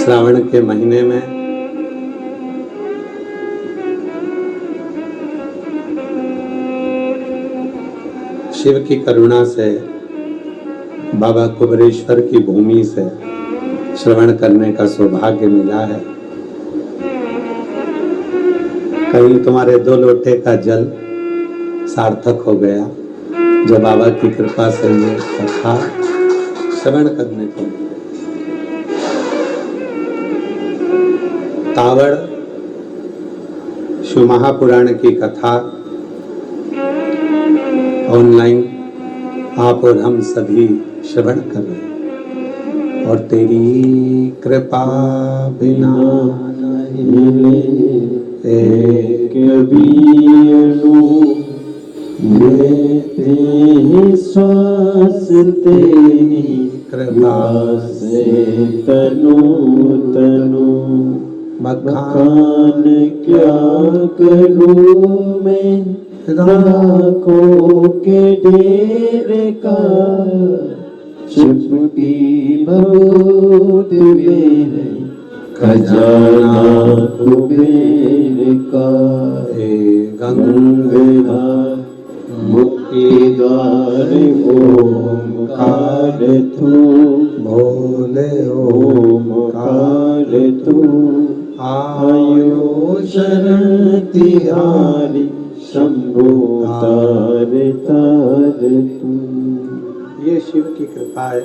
श्रावण के महीने में शिव की करुणा से बाबा कुबेरेश्वर की भूमि से श्रवण करने का सौभाग्य मिला है। कहीं तुम्हारे 2 लोटे का जल सार्थक हो गया जो बाबा की कृपा से ये कथा श्रवण करने को मिला। कावड़ शिव महापुराण की कथा ऑनलाइन आप और हम सभी श्रवण कर रहे हैं और तेरी कृपा बिना एक श्वास तेरी कृपा से तनु तनु मकान क्या करूं मैं राखों के डेरे का चुपटी बहुत में खजाना कुबेर का गंगाधर मुक्तिदार ओमकार तू भोले ओमकार तू आयो शरण तिहारी शंभो तार तार तू। ये शिव की कृपा है,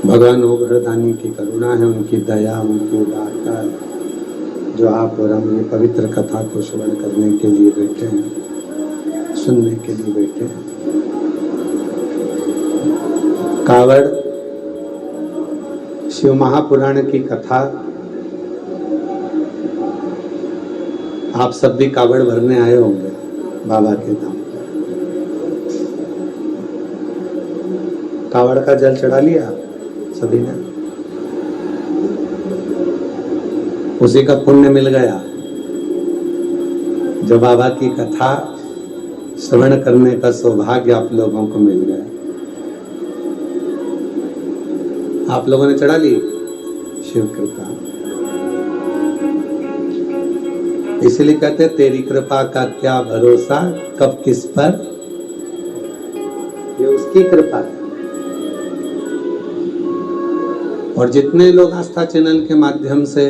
भगवान ओघरदानी की करुणा है, उनकी दया, उनकी उदारता है जो आप और हम ये पवित्र कथा को श्रवण करने के लिए बैठे हैं, सुनने के लिए बैठे हैं। कावड़ शिव महापुराण की कथा आप सब भी कावड़ भरने आए होंगे बाबा के धाम पर। कावड़ का जल चढ़ा लिया सभी ने, उसी का पुण्य मिल गया जो बाबा की कथा श्रवण करने का सौभाग्य आप लोगों को मिल गया। आप लोगों ने चढ़ा ली शिव कृपा, इसलिए कहते तेरी कृपा का क्या भरोसा कब किस पर, ये उसकी कृपा है। और जितने लोग आस्था चैनल के माध्यम से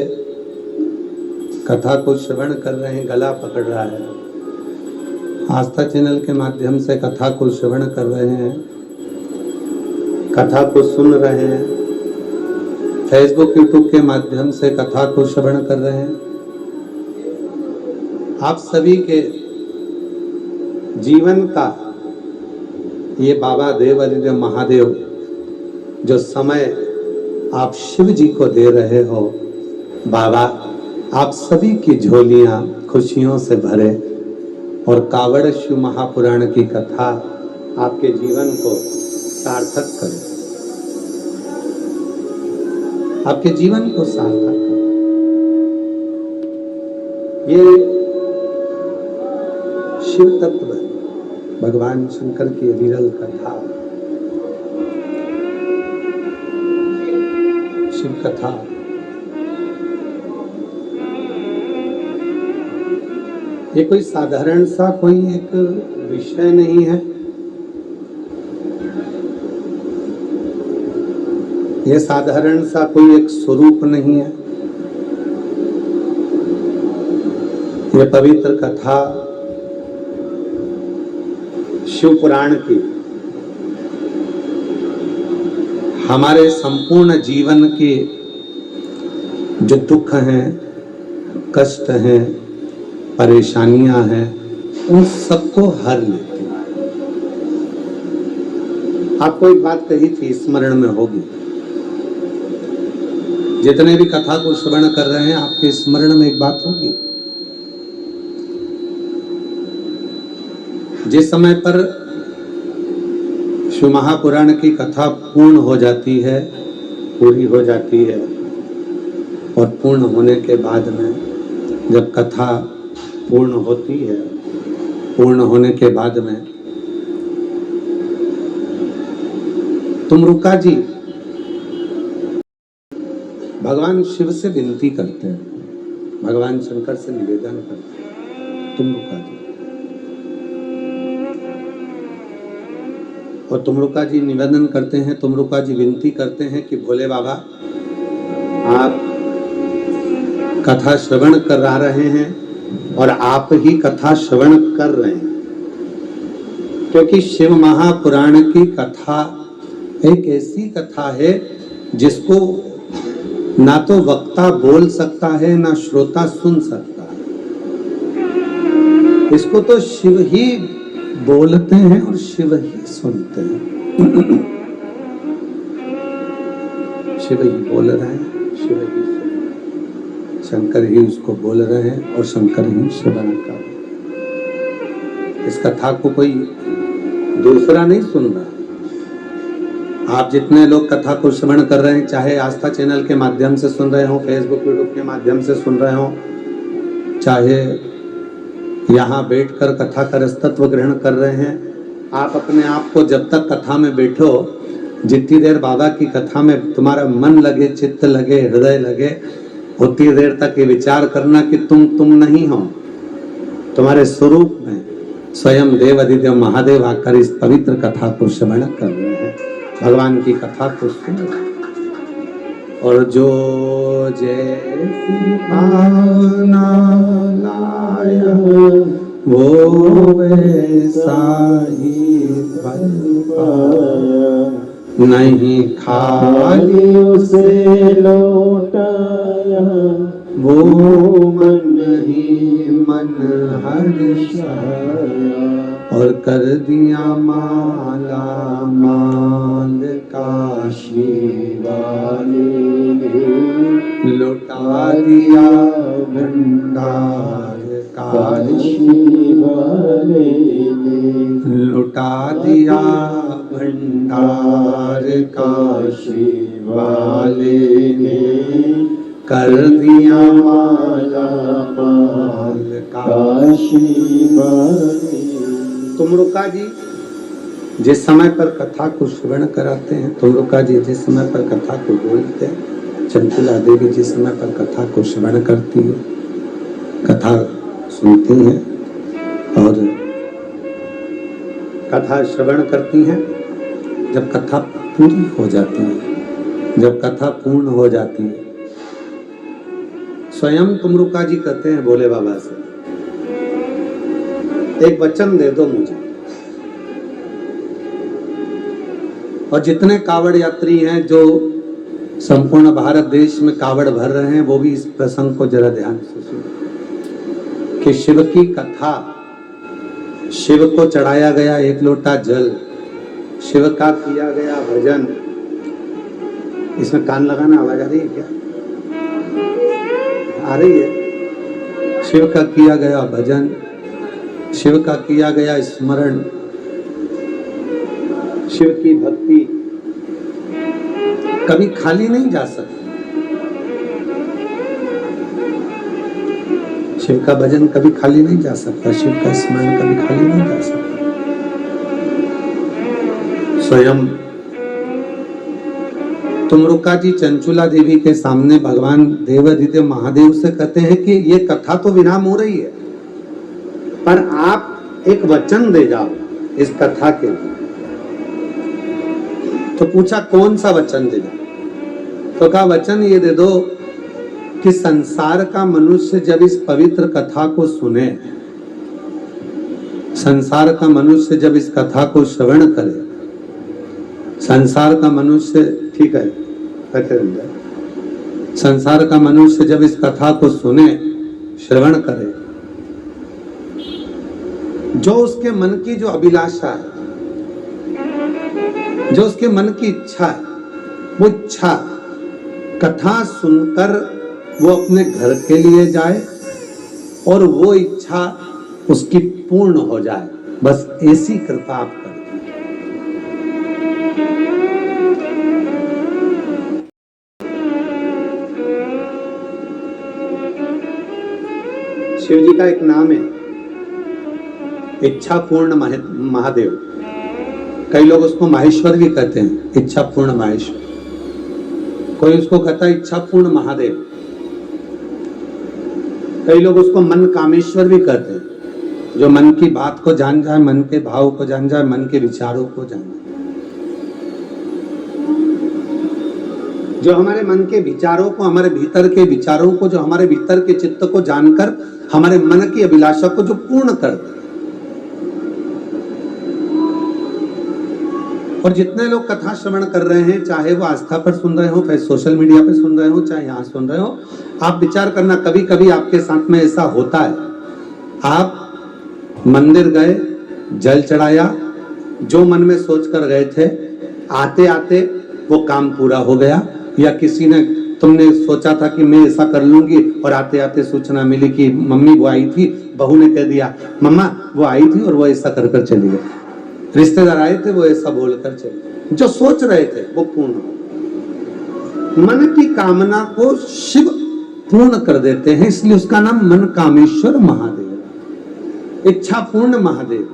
कथा को श्रवण कर रहे हैं, गला पकड़ रहा है, आस्था चैनल के माध्यम से कथा को श्रवण कर रहे हैं, कथा को सुन रहे हैं, फेसबुक यूट्यूब के माध्यम से कथा को श्रवण कर रहे हैं, आप सभी के जीवन का ये बाबा देवादिदेव महादेव जो समय आप शिव जी को दे रहे हो, बाबा आप सभी की झोलियां खुशियों से भरे और कावड़ शिव महापुराण की कथा आपके जीवन को सार्थक करे, आपके जीवन को सार्थक करे। ये शिव तत्व भगवान शंकर की अविरल कथा, शिव कथा ये कोई साधारण सा कोई एक विषय नहीं है, ये साधारण सा कोई एक स्वरूप नहीं है। ये पवित्र कथा शिव पुराण की हमारे संपूर्ण जीवन के जो दुख हैं, कष्ट हैं, परेशानियां हैं, उन सबको हर लेती है। आपको एक बात कही थी, स्मरण में होगी, जितने भी कथा को श्रवण कर रहे हैं आपके स्मरण में एक बात होगी, जिस समय पर शिव महापुराण की कथा पूर्ण हो जाती है, पूरी हो जाती है, और पूर्ण होने के बाद में जब कथा पूर्ण होती है, पूर्ण होने के बाद में तुम रुका जी भगवान शिव से विनती करते हैं, भगवान शंकर से निवेदन करते हैं, तुमरुका जी। और तुमरुका जी निवेदन करते हैं, तुमरुका जी विनती करते हैं कि भोले बाबा आप कथा श्रवण करा रहे हैं और आप ही कथा श्रवण कर रहे हैं, क्योंकि शिव महापुराण की कथा एक ऐसी कथा है जिसको ना तो वक्ता बोल सकता है ना श्रोता सुन सकता है। इसको तो शिव ही बोलते हैं और शिव ही सुनते हैं। शिव ही बोल रहे हैं, शिव ही सुन रहे हैं, शंकर ही उसको बोल रहे हैं और शंकर ही श्रवण कर रहे हैं। इस कथा को कोई दूसरा नहीं सुन रहा। आप जितने लोग कथा को श्रवण कर रहे हैं, चाहे आस्था चैनल के माध्यम से सुन रहे हो, फेसबुक यूट्यूब के माध्यम से सुन रहे हो, चाहे यहाँ बैठकर कथा का रसतत्व ग्रहण कर रहे हैं, आप अपने आप को जब तक कथा में बैठो, जितनी देर बाबा की कथा में तुम्हारा मन लगे, चित्त लगे, हृदय लगे, उतनी देर तक ये विचार करना कि तुम नहीं हो। तुम्हारे स्वरूप में स्वयं देवादिदेव महादेव आकर इस पवित्र कथा को श्रवण कर रहे हैं, भगवान की कथा को सुन रहे हैं। और जो जैसी भावना लाया वो वैसा ही बन पाया, नहीं खाली उसे लौटाया, वो मन ही मन हर्षाया, और कर दिया माला माल काशी वाले ने, लुटा दिया भंडार काशी वाले ने, लुटा दिया भंडार काशी वाले ने, कर दिया माला माल काशी वाले। तुमरुका जी जिस समय पर कथा को श्रवण कराते हैं, तुमरुका जी जिस समय पर कथा को बोलते हैं, चंचला देवी जिस समय पर कथा को श्रवण करती है, कथा सुनती हैं और कथा श्रवण करती हैं। जब कथा पूरी हो जाती है, जब कथा पूर्ण हो जाती है, स्वयं तुमरुका जी कहते हैं भोले बाबा से, एक वचन दे दो मुझे। और जितने कावड़ यात्री हैं जो संपूर्ण भारत देश में कावड़ भर रहे हैं, वो भी इस प्रसंग को जरा ध्यान से सुनो कि शिव की कथा, शिव को चढ़ाया गया एक लोटा जल, शिव का किया गया भजन। इसमें कान लगाना, आवाज आ रही है क्या? आ रही है। शिव का किया गया भजन, शिव का किया गया स्मरण, शिव की भक्ति कभी खाली नहीं जा सकती। शिव का भजन कभी खाली नहीं जा सकता, शिव का स्मरण कभी खाली नहीं जा सकता। स्वयं तुमरुका जी चंचुला देवी के सामने भगवान देवादिदेव महादेव से कहते हैं कि ये कथा तो विराम हो रही है, पर आप एक वचन दे जाओ इस कथा के लिए। तो पूछा कौन सा वचन दे दो? तो कहा वचन ये दे दो कि संसार का मनुष्य जब इस पवित्र कथा को सुने, संसार का मनुष्य जब इस कथा को श्रवण करे, संसार का मनुष्य, ठीक है, संसार का मनुष्य जब इस कथा को सुने, श्रवण करे, जो उसके मन की जो अभिलाषा है, जो उसके मन की इच्छा है, वो इच्छा कथा सुनकर वो अपने घर के लिए जाए और वो इच्छा उसकी पूर्ण हो जाए। बस ऐसी कृपा आप करें। शिव जी का एक नाम है इच्छा पूर्ण महादेव। कई लोग उसको माहेश्वर भी कहते हैं, इच्छा पूर्ण माहेश्वर। कोई उसको कहता है इच्छा पूर्ण महादेव, कई लोग उसको मन कामेश्वर भी कहते हैं, जो मन की बात को जान जाए, मन के भाव को जान जाए, मन के विचारों को जान जाए, जो हमारे मन के विचारों को, हमारे भीतर के विचारों को, जो हमारे भीतर के चित्त को जानकर हमारे मन की अभिलाषा को जो पूर्ण कर दे। और जितने लोग कथा श्रवण कर रहे हैं, चाहे वो आस्था पर सुन रहे हो, चाहे सोशल मीडिया पर सुन रहे हो, चाहे यहाँ सुन रहे हो, आप विचार करना, कभी कभी आपके साथ में ऐसा होता है, आप मंदिर गए, जल चढ़ाया, जो मन में सोच कर गए थे, आते आते वो काम पूरा हो गया, या किसी ने, तुमने सोचा था कि मैं ऐसा कर लूंगी और आते आते सूचना मिली कि मम्मी वो आई थी, बहू ने कह दिया मम्मा वो आई थी और वो ऐसा कर कर चली गई, रिश्तेदार आए थे वो ऐसा बोलकर चले, जो सोच रहे थे वो पूर्ण हो। मन की कामना को शिव पूर्ण कर देते हैं, इसलिए उसका नाम मन कामेश्वर महादेव, इच्छा पूर्ण महादेव।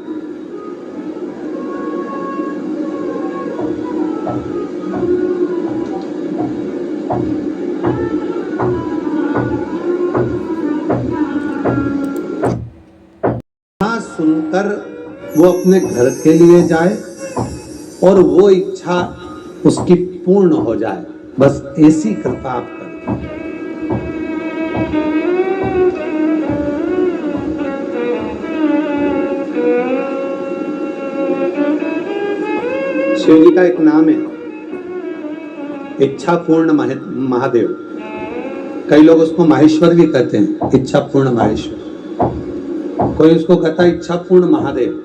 सुनकर वो अपने घर के लिए जाए और वो इच्छा उसकी पूर्ण हो जाए, बस ऐसी कृपा आप करें। शिव जी का एक नाम है इच्छा पूर्ण महादेव, कई लोग उसको माहेश्वर भी कहते हैं, इच्छा पूर्ण माहेश्वर, कोई उसको कहता है इच्छा पूर्ण महादेव,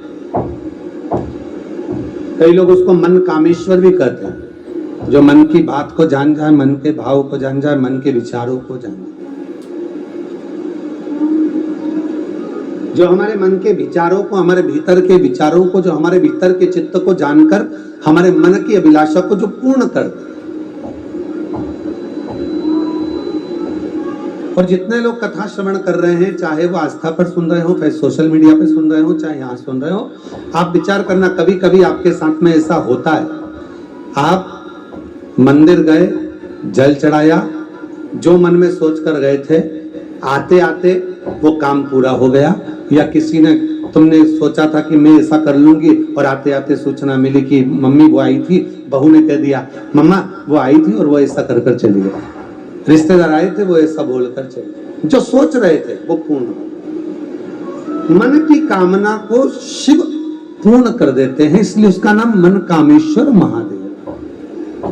कई लोग उसको मन कामेश्वर भी कहते हैं, जो मन की बात को जान जाए, मन के भाव को जान जाए, मन के विचारों को जान जाए, जो हमारे मन के विचारों को, हमारे भीतर के विचारों को, जो हमारे भीतर के चित्त को जानकर हमारे मन की अभिलाषा को जो पूर्ण कर दे। और जितने लोग कथा श्रवण कर रहे हैं, चाहे वो आस्था पर सुन रहे हो, चाहे सोशल मीडिया पे सुन रहे हो, चाहे यहाँ सुन रहे हो, आप विचार करना, कभी कभी आपके साथ में ऐसा होता है, आप मंदिर गए, जल चढ़ाया, जो मन में सोच कर गए थे, आते आते वो काम पूरा हो गया, या किसी ने, तुमने सोचा था कि मैं ऐसा कर लूंगी और आते आते सूचना मिली कि मम्मी वो आई थी, बहू ने कह दिया मम्मा वो आई थी और वो ऐसा कर कर चली गई, रिश्तेदार आए थे वो ऐसा बोलकर चले, जो सोच रहे थे वो पूर्ण हो। मन की कामना को शिव पूर्ण कर देते हैं, इसलिए उसका नाम मन कामेश्वर महादेव,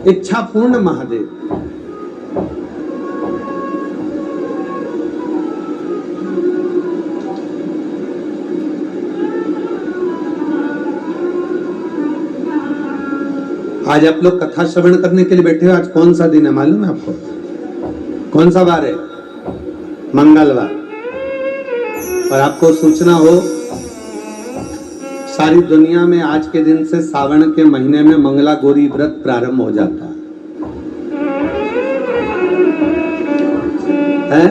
इच्छा पूर्ण महादेव। आज आप लोग कथा श्रवण करने के लिए बैठे हो, आज कौन सा दिन है मालूम है आपको? कौन सा वार है? मंगलवार। और आपको सूचना हो, सारी दुनिया में आज के दिन से सावन के महीने में मंगला गौरी व्रत प्रारंभ हो जाता है?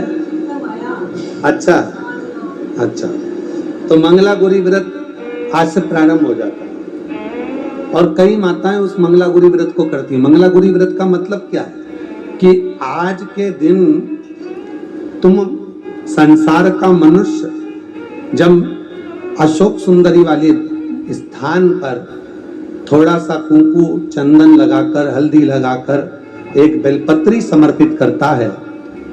अच्छा अच्छा, तो मंगला गौरी व्रत आज से प्रारंभ हो जाता है, और कई माताएं उस मंगला गौरी व्रत को करती हैं। मंगला गौरी व्रत का मतलब क्या है कि आज के दिन तुम संसार का मनुष्य जब अशोक सुंदरी वाले स्थान पर थोड़ा सा कुंकू चंदन लगाकर, हल्दी लगाकर एक बेलपत्री समर्पित करता है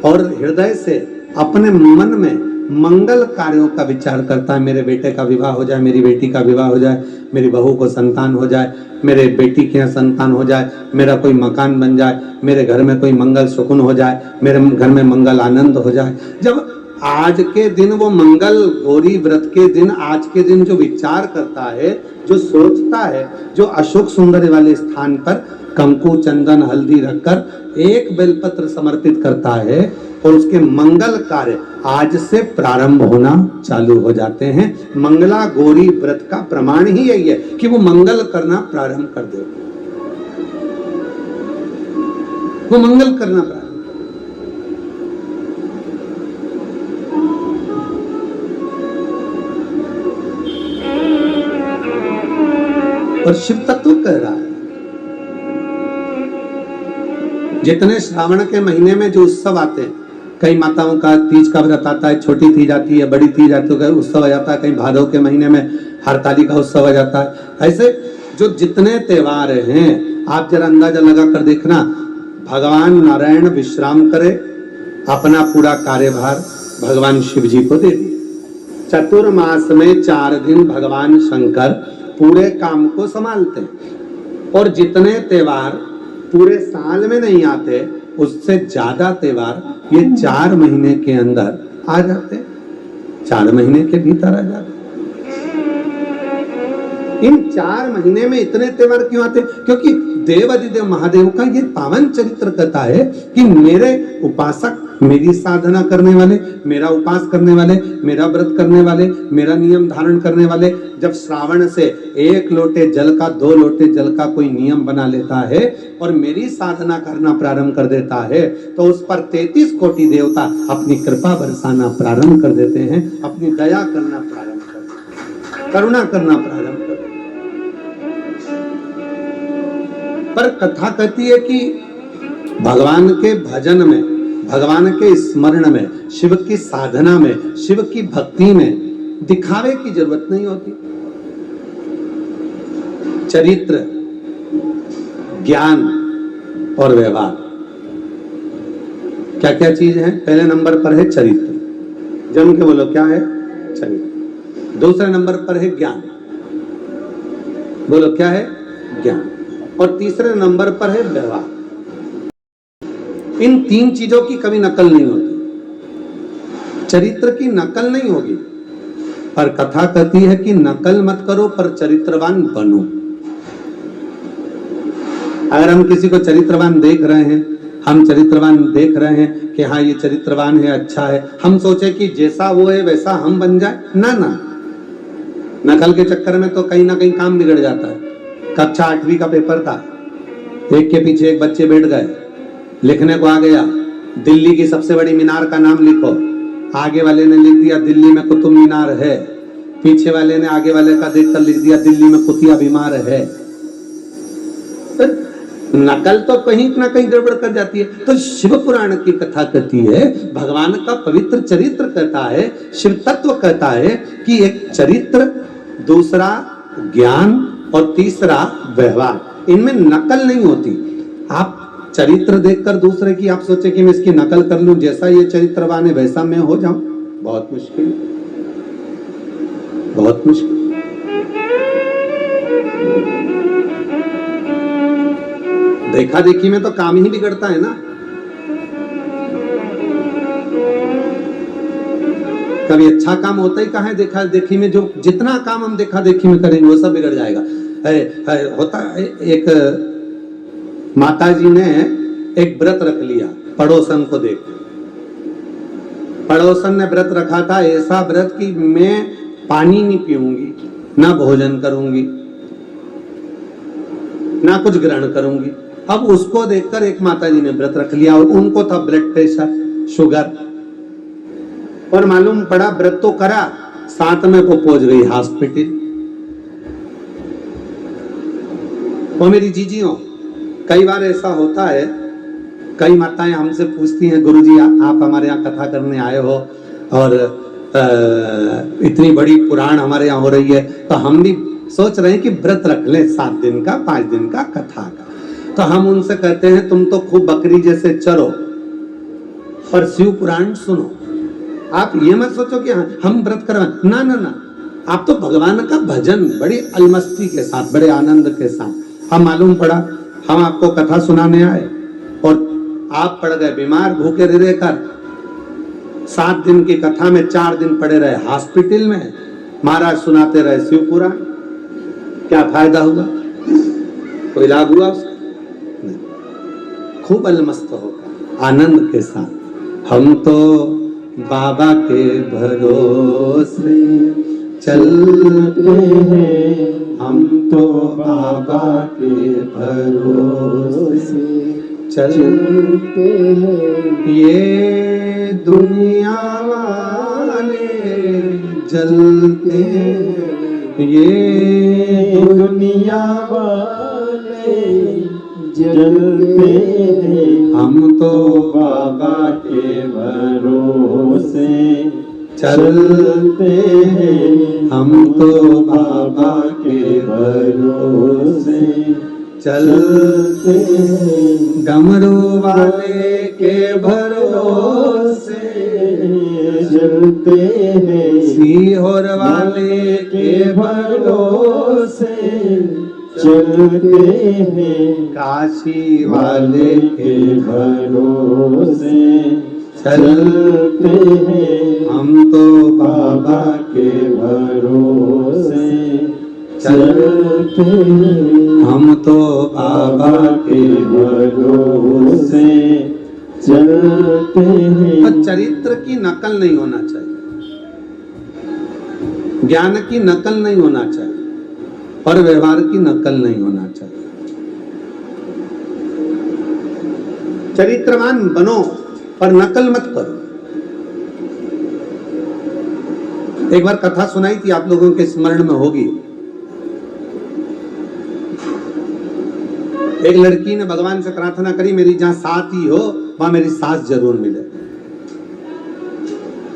और हृदय से अपने मन में मंगल कार्यों का विचार करता है, मेरे बेटे का विवाह हो जाए, मेरी बेटी का विवाह हो जाए, मेरी बहू को संतान हो जाए, मेरे बेटी के यहाँ संतान हो जाए, मेरा कोई मकान बन जाए, मेरे घर में कोई मंगल सुकुन हो जाए, मेरे घर में मंगल आनंद हो जाए। जब आज के दिन वो मंगल गौरी व्रत के दिन, आज के दिन जो विचार करता है, जो सोचता है, जो अशोक सुंदरी वाले स्थान पर कंकु चंदन हल्दी रखकर एक बेलपत्र समर्पित करता है, और उसके मंगल कार्य आज से प्रारंभ होना चालू हो जाते हैं। मंगला गौरी व्रत का प्रमाण ही यही है कि वो मंगल करना प्रारंभ कर दे, वो मंगल करना प्रारंभ। और शिव तत्व कह रहा है, जितने श्रावण के महीने में जो उत्सव आते हैं, कई माताओं का तीज का व्रत आता है, छोटी तीज आती है, बड़ी तीज आती है, उत्सव आ जाता है, कहीं भादव के महीने में हरताली का उत्सव आ जाता है। ऐसे जो जितने त्योहार हैं, आप जरा अंदाजा लगा कर देखना, भगवान नारायण विश्राम करे, अपना पूरा कार्यभार भगवान शिव जी को दे दिए। चतुर्मास में 4 दिन भगवान शंकर पूरे काम को संभालते हैं, और जितने त्योहार पूरे साल में नहीं आते, उससे ज्यादा त्योहार ये 4 महीने के अंदर आ जाते, 4 महीने के भीतर आ जाते। इन 4 महीने में इतने त्योहार क्यों आते? क्योंकि देवाधिदेव महादेव का ये पावन चरित्र कहता है कि मेरे उपासक, मेरी साधना करने वाले, मेरा उपास करने वाले, मेरा व्रत करने वाले, मेरा नियम धारण करने वाले, जब श्रावण से 1 लोटे जल का, 2 लोटे जल का कोई नियम बना लेता है और मेरी साधना करना प्रारंभ कर देता है, तो उस पर 33 कोटि देवता अपनी कृपा बरसाना प्रारंभ कर देते हैं, अपनी दया करना प्रारंभ कर देते हैं, करुणा करना प्रारंभ कर देते हैं। पर कथा कहती है कि भगवान के भजन में, भगवान के स्मरण में, शिव की साधना में, शिव की भक्ति में दिखावे की जरूरत नहीं होती। चरित्र, ज्ञान और व्यवहार, क्या क्या चीज है? पहले नंबर पर है चरित्र, जम के बोलो क्या है? चरित्र। दूसरे नंबर पर है ज्ञान, बोलो क्या है? ज्ञान। और तीसरे नंबर पर है व्यवहार। इन 3 चीजों की कभी नकल नहीं होती। चरित्र की नकल नहीं होगी, पर कथा कहती है कि नकल मत करो, पर चरित्रवान बनो। अगर हम किसी को चरित्रवान देख रहे हैं, हम चरित्रवान देख रहे हैं कि हाँ ये चरित्रवान है, अच्छा है, हम सोचे कि जैसा वो है वैसा हम बन जाए, ना ना, नकल के चक्कर में तो कहीं ना कहीं काम बिगड़ जाता है। कक्षा 8वीं का पेपर था, एक के पीछे एक बच्चे बैठ गए, लिखने को आ गया दिल्ली की सबसे बड़ी मीनार का नाम लिखो। आगे वाले ने लिख दिया दिल्ली में कुतुब मीनार है, पीछे वाले ने आगे वाले का देखकर लिख दिया दिल्ली में कुतिया बीमार है। तो नकल तो कहीं ना कहीं गड़बड़ कर जाती है। तो शिव पुराण की कथा कहती है, भगवान का पवित्र चरित्र कहता है, शिव तत्व कहता है कि एक चरित्र, दूसरा ज्ञान और तीसरा व्यवहार, इनमें नकल नहीं होती। आप चरित्र देखकर दूसरे की आप सोचे कि मैं इसकी नकल कर लूं, जैसा ये चरित्रवान है वैसा मैं हो जाऊं, बहुत मुश्किल, बहुत मुश्किल। देखा देखी में तो काम ही बिगड़ता है ना। कभी अच्छा काम होता ही कहाँ है देखा देखी में? जो जितना काम हम देखा देखी में करेंगे वो सब बिगड़ जाएगा। होता है, एक माता जी ने एक व्रत रख लिया पड़ोसन को देख। पड़ोसन ने व्रत रखा था, ऐसा व्रत कि मैं पानी नहीं पीऊंगी, ना भोजन करूंगी, ना कुछ ग्रहण करूंगी। अब उसको देखकर एक माता जी ने व्रत रख लिया, और उनको था ब्लड प्रेशर, शुगर, और मालूम पड़ा व्रत तो करा, साथ में वो पहुंच गई हॉस्पिटल। वो मेरी जीजियों, कई बार ऐसा होता है, कई माताएं हमसे पूछती हैं, गुरुजी आप हमारे यहाँ कथा करने आए हो और इतनी बड़ी पुराण हमारे यहाँ हो रही है, तो हम भी सोच रहे हैं कि व्रत रख लें 7 दिन का, 5 दिन का कथा का। तो हम उनसे कहते हैं तुम तो खूब बकरी जैसे चरो और शिव पुराण सुनो। आप ये मत सोचो कि हम व्रत करवाएं, ना ना ना, आप तो भगवान का भजन बड़ी अलमस्ती के साथ, बड़े आनंद के साथ। हम मालूम पड़ा हम आपको कथा सुनाने आए और आप पड़ गए बीमार, भूखे रह कर 7 दिन की कथा में 4 दिन पड़े रहे हॉस्पिटल में, महाराज सुनाते रहे शिव पुराण। क्या फायदा हुआ? कोई लाभ हुआ उसका? नहीं। खूब अलमस्त होकर आनंद के साथ हम तो बाबा के भरोसे चलते हैं, हम तो बाबा के भरोसे चलते हैं। ये दुनिया वाले जलते हैं, ये दुनिया वाले जलते हैं, बाबा के भरोसे चलते हैं, हम तो बाबा के भरोसे चलते हैं, डमरू वाले के भरोसे चलते हैं, सीहोर वाले के भरोसे चलते हैं, काशी वाले के भरोसे चलते हैं, हम तो बाबा के भरोसे चलते हैं, हम तो बाबा के भरोसे चलते हैं। पर चरित्र की नकल नहीं होना चाहिए, ज्ञान की नकल नहीं होना चाहिए, और व्यवहार की नकल नहीं होना चाहिए। चरित्रवान बनो पर नकल मत करो। एक बार कथा सुनाई थी, आप लोगों के स्मरण में होगी। एक लड़की ने भगवान से प्रार्थना करी, मेरी जहां साथी हो वहां मेरी सास जरूर मिले।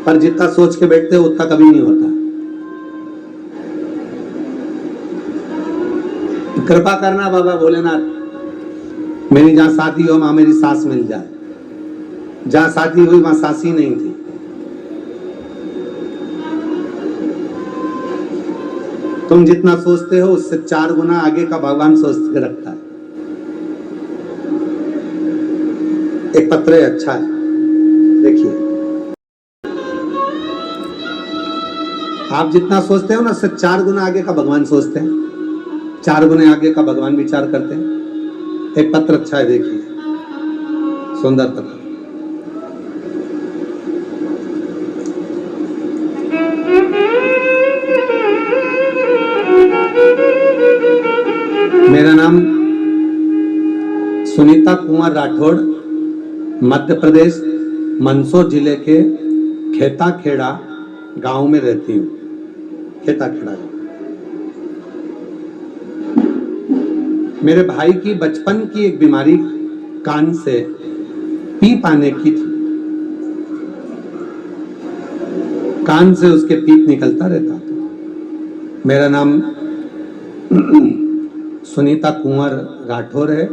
पर जितना सोच के बैठते हो उतना कभी नहीं होता। कृपा करना बाबा भोलेनाथ, मेरी जहां शादी हो वहां मेरी सास मिल जाए। जहां शादी हुई वहां सासी नहीं थी। तुम जितना सोचते हो उससे 4 गुना आगे का भगवान सोच के रखता है। एक पत्र है, अच्छा है, देखिए। आप जितना सोचते हो ना उससे 4 गुना आगे का भगवान सोचते हैं, 4 गुने आगे का भगवान विचार करते हैं। एक पत्र अच्छा है, देखिए, सुंदर पत्र। मेरा नाम सुनीता कुंवर राठौड़, मध्य प्रदेश मंदसौर जिले के खेता खेड़ा गांव में रहती हूँ। खेता खेड़ा गांव। मेरे भाई की बचपन की एक बीमारी कान से पीप आने की थी। कान से उसके पीप निकलता रहता था। मेरा नाम सुनीता कुंवर राठौर है।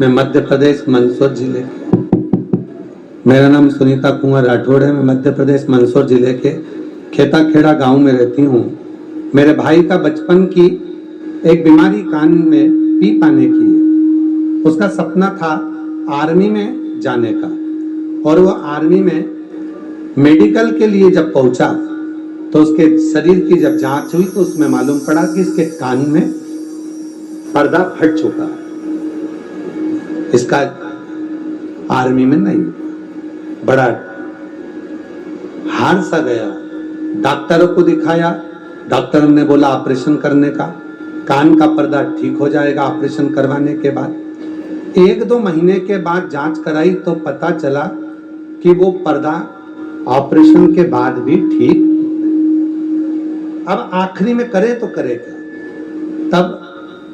मैं मध्य प्रदेश मंदसौर जिले मेरा नाम सुनीता कुंवर राठौड़ है। मैं मध्य प्रदेश मंदसौर जिले के खेता खेड़ा गांव में रहती हूँ। मेरे भाई का बचपन की एक बीमारी कान में पीप आने की है। उसका सपना था आर्मी में जाने का, और वो आर्मी में मेडिकल के लिए जब पहुंचा तो उसके शरीर की जब जांच हुई तो उसमें मालूम पड़ा कि इसके कान में पर्दा फट चुका है। इसका आर्मी में नहीं, बड़ा हार सा गया। डॉक्टरों को दिखाया, डॉक्टर ने बोला ऑपरेशन करने का, कान का पर्दा ठीक हो जाएगा ऑपरेशन करवाने के बाद। 1-2 महीने के बाद जांच कराई तो पता चला कि वो पर्दा ऑपरेशन के बाद भी ठीक। अब आखिरी में करे तो करे क्या। तब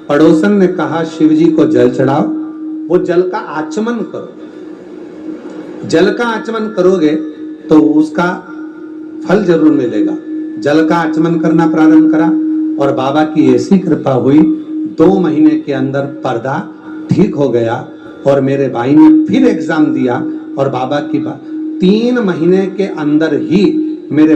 पड़ोसन ने कहा शिव जी को जल चढ़ाओ, वो जल का आचमन करो। जल का आचमन करोगे तो उसका फल जरूर मिलेगा। जल का आचमन करना प्रारंभ करा और बाबा की ऐसी कृपा हुई, 2 महीने के अंदर पर्दा ठीक हो गया। और मेरे भाई ने फिर एग्जाम दिया और बाबा की 3 महीने के अंदर ही मेरे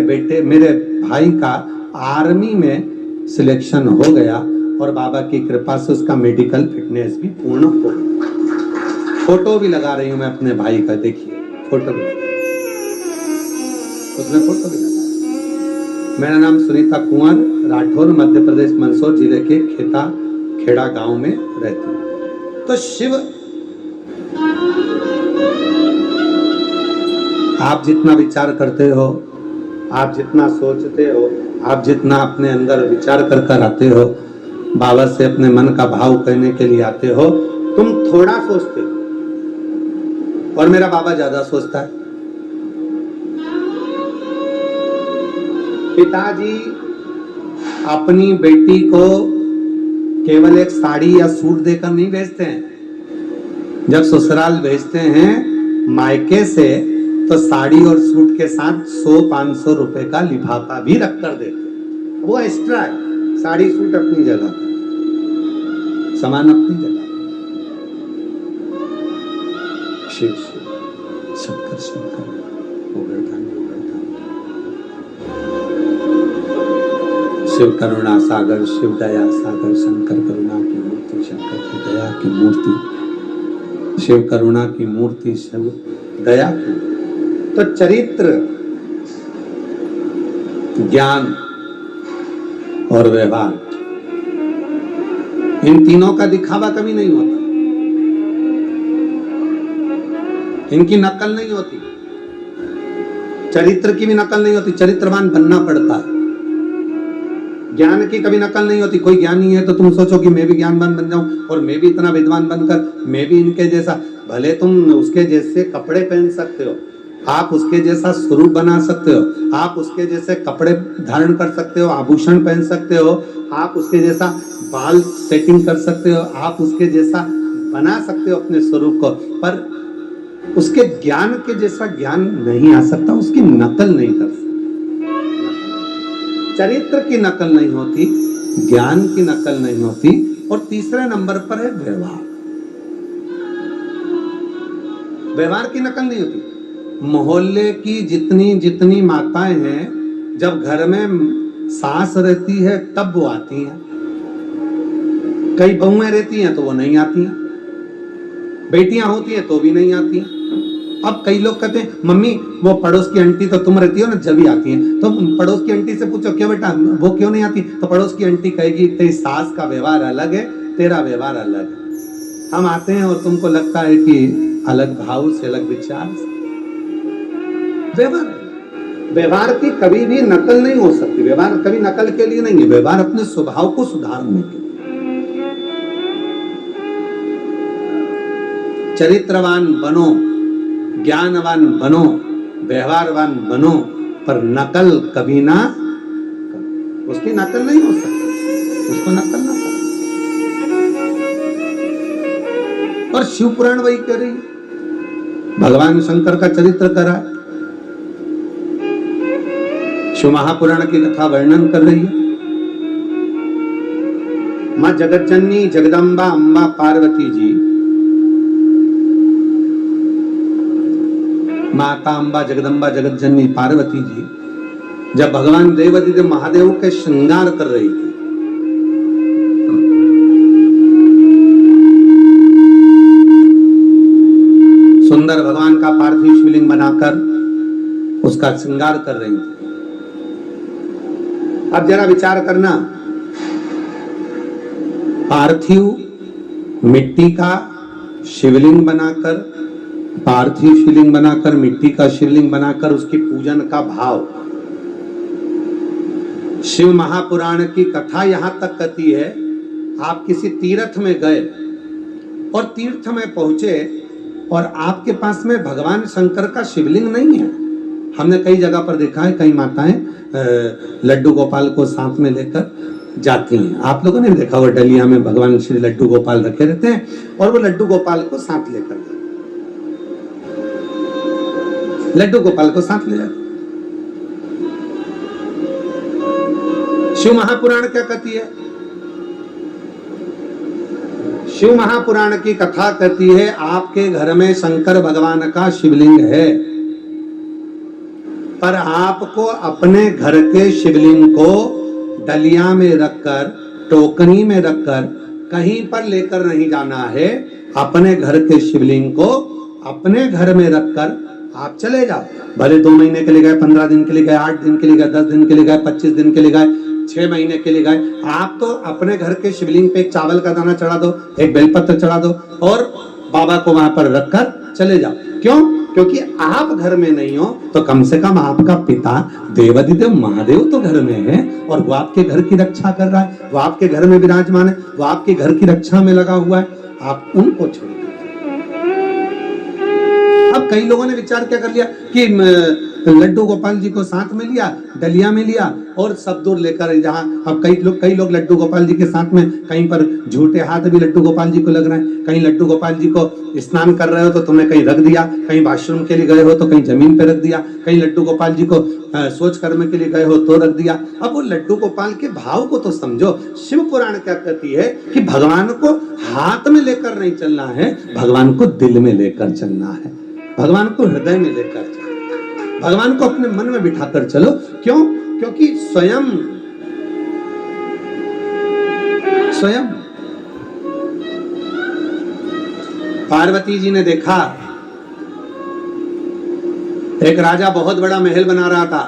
भाई का आर्मी में सिलेक्शन हो गया और बाबा की कृपा से उसका मेडिकल फिटनेस भी पूर्ण हो गया। फोटो भी लगा रही हूं मैं अपने भाई का, देखिए फोटो भी उसने फोटो भी लगाया। मेरा नाम सुनीता कुंवर राठौर, मध्य प्रदेश मंदसौर जिले के खेता खेड़ा गांव में रहती हूँ। तो शिव, आप जितना विचार करते हो, आप जितना सोचते हो, आप जितना अपने अंदर विचार कर आते हो, बाबा से अपने मन का भाव कहने के लिए आते हो, तुम थोड़ा सोचते हो और मेरा बाबा ज्यादा सोचता है। पिताजी अपनी बेटी को केवल एक साड़ी या सूट देकर नहीं भेजते हैं। जब ससुराल भेजते हैं मायके से तो साड़ी और सूट के साथ 100-500 रुपए का लिफाफा भी रख कर देते, वो एक्स्ट्रा है। साड़ी सूट अपनी जगह पर, सामान अपनी जगह। शिव शिव शंकर शंकर शिव करुणा सागर, शिव दया सागर, शंकर करुणा की मूर्ति, शंकर की दया की मूर्ति, शिव करुणा की मूर्ति, शिव दया की। तो चरित्र, ज्ञान और व्यवहार, इन तीनों का दिखावा कभी नहीं होता, इनकी नकल नहीं होती। चरित्र की भी नकल नहीं होती, चरित्रवान बनना पड़ता है। ज्ञान की कभी नकल नहीं होती। कोई ज्ञानी है तो तुम सोचो कि मैं भी ज्ञानवान बन जाऊं और मैं भी इतना विद्वान बनकर मैं भी इनके जैसा, भले तुम उसके जैसे कपड़े पहन सकते हो, आप उसके जैसा स्वरूप बना सकते हो, आप उसके जैसे कपड़े धारण कर सकते हो, आभूषण पहन सकते हो, आप उसके जैसा बाल सेटिंग कर सकते हो, आप उसके जैसा बना सकते हो अपने स्वरूप को, पर उसके ज्ञान के जैसा ज्ञान नहीं आ सकता, उसकी नकल नहीं कर सकता। चरित्र की नकल नहीं होती, ज्ञान की नकल नहीं होती, और तीसरे नंबर पर है व्यवहार। व्यवहार की नकल नहीं होती। मोहल्ले की जितनी जितनी माताएं हैं, जब घर में सास रहती है तब वो आती हैं, कई बहुएं रहती हैं तो वो नहीं आती हैं, बेटियां होती हैं तो भी नहीं आती हैं। अब कई लोग कहते हैं मम्मी वो पड़ोस की आंटी तो तुम रहती हो ना जब भी आती हैं, तो पड़ोस की आंटी से पूछो क्यों बेटा वो क्यों नहीं आती, तो पड़ोस की आंटी कहेगी तेरी सास का व्यवहार अलग है, तेरा व्यवहार अलग है। हम आते हैं और तुमको लगता है कि अलग भाव से, अलग विचार से। व्यवहार की कभी भी नकल नहीं हो सकती। व्यवहार कभी नकल के लिए नहीं है, व्यवहार अपने स्वभाव को सुधारने के लिए। चरित्रवान बनो, ज्ञानवान बनो, व्यवहारवान बनो, पर नकल कभी ना, उसकी नकल नहीं हो सकती, उसको नकल ना करो। और शिव पुराण वही कह रही है, भगवान शंकर का चरित्र करा, शिव महापुराण की कथा वर्णन कर रही है। मां जगत जननी जगदम्बा अम्बा पार्वती जी, माता अम्बा जगदम्बा जगत जननी पार्वती जी जब भगवान देवादिदेव महादेव के श्रृंगार कर रही थी, सुंदर भगवान का पार्थिव शिवलिंग बनाकर उसका श्रृंगार कर रही थी। अब जरा विचार करना, पार्थिव मिट्टी का शिवलिंग बनाकर, पार्थिव शिवलिंग बनाकर, मिट्टी का शिवलिंग बनाकर उसकी पूजन का भाव। शिव महापुराण की कथा यहां तक कहती है, आप किसी तीर्थ में गए और तीर्थ में पहुंचे और आपके पास में भगवान शंकर का शिवलिंग नहीं है। हमने कई जगह पर देखा है, कई माताएं लड्डू गोपाल को साथ में लेकर जाती हैं। आप लोगों ने देखा वो डलिया में भगवान श्री लड्डू गोपाल रखे रहते हैं और वो लड्डू गोपाल को साथ लेकर जाते, लड्डू गोपाल को साथ ले जाते। शिव महापुराण क्या कहती है? शिव महापुराण की कथा कहती है, आपके घर में शंकर भगवान का शिवलिंग है, पर आपको अपने घर के शिवलिंग को डलिया में रखकर, टोकरी में रखकर कहीं पर लेकर नहीं जाना है। अपने घर के शिवलिंग को अपने घर में रखकर आप चले जाओ। भले 2 महीने के लिए गए, 15 दिन के लिए गए, 8 दिन के लिए गए, 10 दिन के लिए गए, 25 दिन के लिए गए, 6 महीने के लिए गए, आप तो अपने घर के शिवलिंग पे एक चावल का दाना चढ़ा दो, एक बेलपत्र चढ़ा दो और बाबा को वहां पर रखकर चले जाओ। क्यों? क्योंकि आप घर में नहीं हो तो कम से कम आपका पिता देवादिदेव महादेव तो घर में है और वो आपके घर की रक्षा कर रहा है, वो आपके घर में विराजमान है, वो आपके घर की रक्षा में लगा हुआ है। आप उनको छोड़। अब कई लोगों ने विचार क्या कर लिया कि लड्डू गोपाल जी को साथ में लिया, डलिया में लिया और सब दूर लेकर, जहाँ अब कई लोग लड्डू गोपाल जी के साथ में, कहीं पर झूठे हाथ भी लड्डू गोपाल जी को लग रहे हैं, कहीं लड्डू गोपाल जी को स्नान कर रहे हो तो तुमने कहीं रख दिया, कहीं वॉशरूम के लिए गए हो तो कहीं जमीन पे रख दिया, कहीं लड्डू गोपाल जी को सोच कर्म के लिए गए हो तो रख दिया। अब वो लड्डू गोपाल के भाव को तो समझो। शिव पुराण क्या कहती है कि भगवान को हाथ में लेकर नहीं चलना है, भगवान को दिल में लेकर चलना है, भगवान को हृदय में लेकर चलो, भगवान को अपने मन में बिठाकर चलो। क्यों? क्योंकि स्वयं पार्वती जी ने देखा एक राजा बहुत बड़ा महल बना रहा था,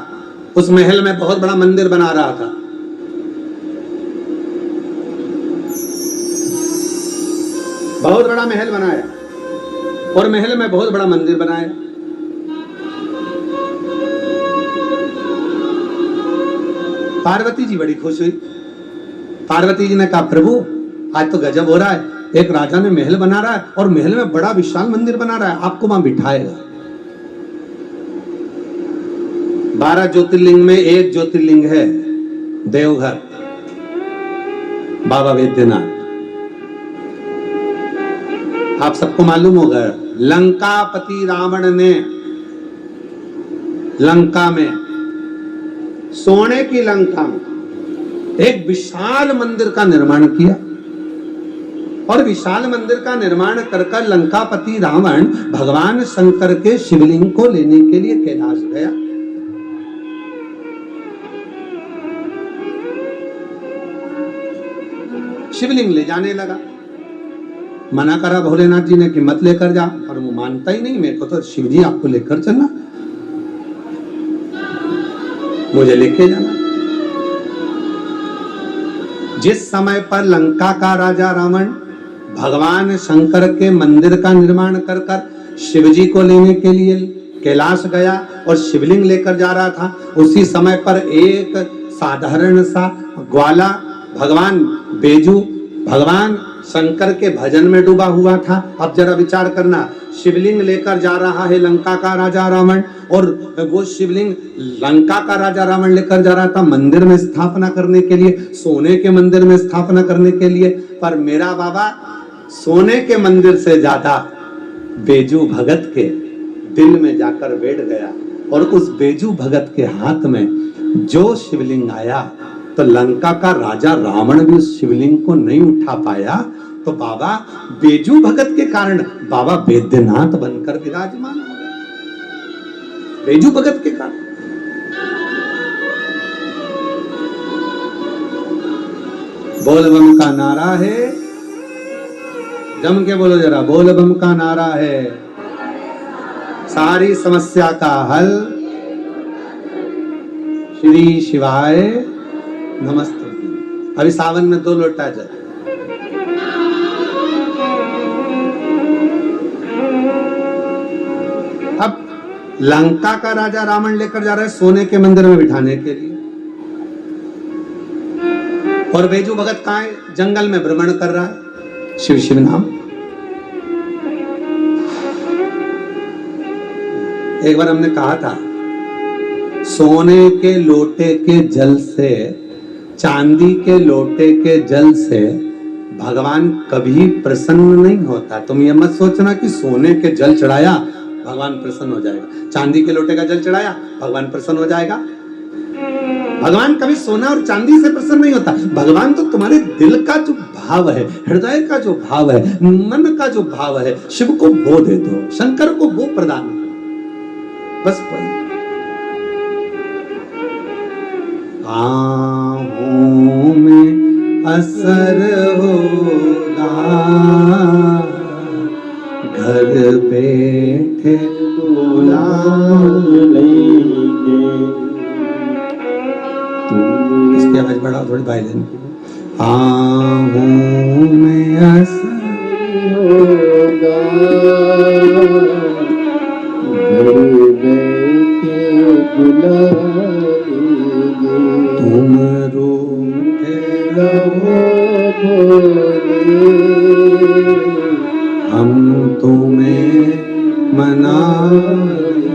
उस महल में बहुत बड़ा मंदिर बना रहा था। बहुत बड़ा महल बनाया और महल में बहुत बड़ा मंदिर बनाया। पार्वती जी बड़ी खुश हुई। पार्वती जी ने कहा, प्रभु आज तो गजब हो रहा है, एक राजा ने महल बना रहा है और महल में बड़ा विशाल मंदिर बना रहा है, आपको वहां बिठाएगा। 12 ज्योतिर्लिंग में एक ज्योतिर्लिंग है देवघर, बाबा वैद्यनाथ। आप सबको मालूम होगा, लंकापति रावण ने लंका में, सोने की लंका में एक विशाल मंदिर का निर्माण किया और विशाल मंदिर का निर्माण कर लंकापति रावण भगवान शंकर के शिवलिंग को लेने के लिए कैलाश गया। शिवलिंग ले जाने लगा, मना करा भोलेनाथ जी ने कि मत लेकर जा, और वो मानता ही नहीं, मेरे को तो शिव जी आपको लेकर चलना, मुझे लेके जाना। जिस समय पर लंका का राजा रावण भगवान शंकर के मंदिर का निर्माण कर शिवजी को लेने के लिए कैलाश गया और शिवलिंग लेकर जा रहा था, उसी समय पर एक साधारण सा ग्वाला भगवान बेजू भगवान शंकर के भजन में डूबा हुआ था। अब जरा विचार करना, शिवलिंग लेकर जा रहा है लंका का राजा रावण, और वो शिवलिंग लंका का राजा रावण लेकर जा रहा था मंदिर में स्थापना करने के लिए, सोने के मंदिर में स्थापना करने के लिए। पर मेरा बाबा सोने के मंदिर से ज्यादा बेजू भगत के दिल में जाकर बैठ गया, और उस बेजू भगत के हाथ में जो शिवलिंग आया तो लंका का राजा रावण भी उस शिवलिंग को नहीं उठा पाया, तो बाबा बेजू भगत के कारण बाबा वैद्यनाथ बनकर विराजमान हो गए, बेजू भगत के कारण। बोल बम का नारा है, जम के बोलो जरा, बोल बम का नारा है, सारी समस्या का हल श्री शिवाय नमस्ते। अभी सावन में 2 लोटा जल। अब लंका का राजा रावण लेकर जा रहा है सोने के मंदिर में बिठाने के लिए, और बेजू भगत कहाँ है? जंगल में भ्रमण कर रहा है, शिव शिव नाम। एक बार हमने कहा था, सोने के लोटे के जल से, चांदी के लोटे के जल से भगवान कभी प्रसन्न नहीं होता। तुम ये मत सोचना कि सोने के जल चढ़ाया भगवान प्रसन्न हो जाएगा, चांदी के लोटे का जल चढ़ाया भगवान प्रसन्न हो जाएगा। भगवान कभी सोना और चांदी से प्रसन्न नहीं होता। भगवान तो तुम्हारे दिल का जो भाव है, हृदय का जो भाव है, मन का जो भाव है, शिव को वो दे दो, शंकर को वो प्रदान करो, बस वही। आँखों में असर होगा, घर बैठे बुला लेंगे। इसकी आवाज बढ़ाओ थोड़ी, वायलिन की। आँखों में असर होगा, घर बैठे बुला तुम रूठे रहो भोले, हम तुम्हें मनाएंगे।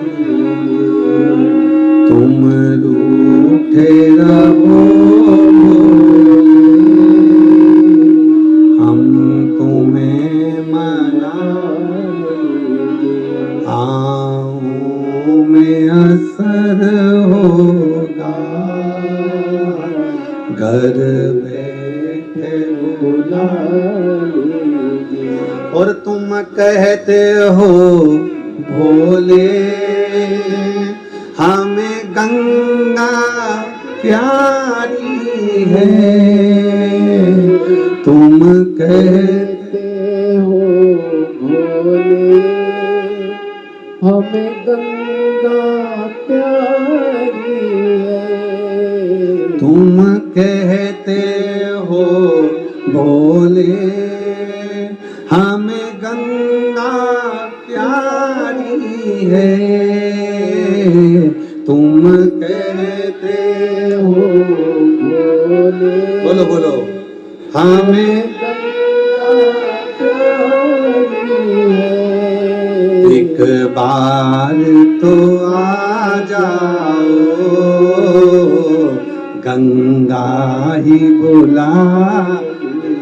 में असर होगा, घर बैठे बुला लीजिए। और तुम कहते हो भोले हमें गंगा प्यारी है, तुम कहते हो भोले हमें गंगा प्यारी है, तुम कहते हो भोले हमें गंगा प्यारी है, तुम कहते हो भोले बोलो बोलो हमें गंगा प्यारी है। एक बार तो आ जाओ, गंगा ही बुला ले।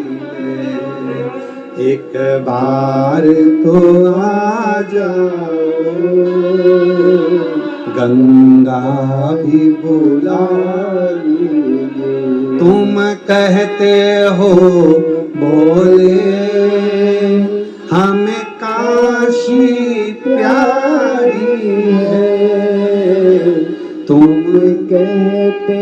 एक बार तो आ जाओ, गंगा ही बुला लीजिए। तुम कहते हो भोले हमें काशी प्यारी है, तुम कहते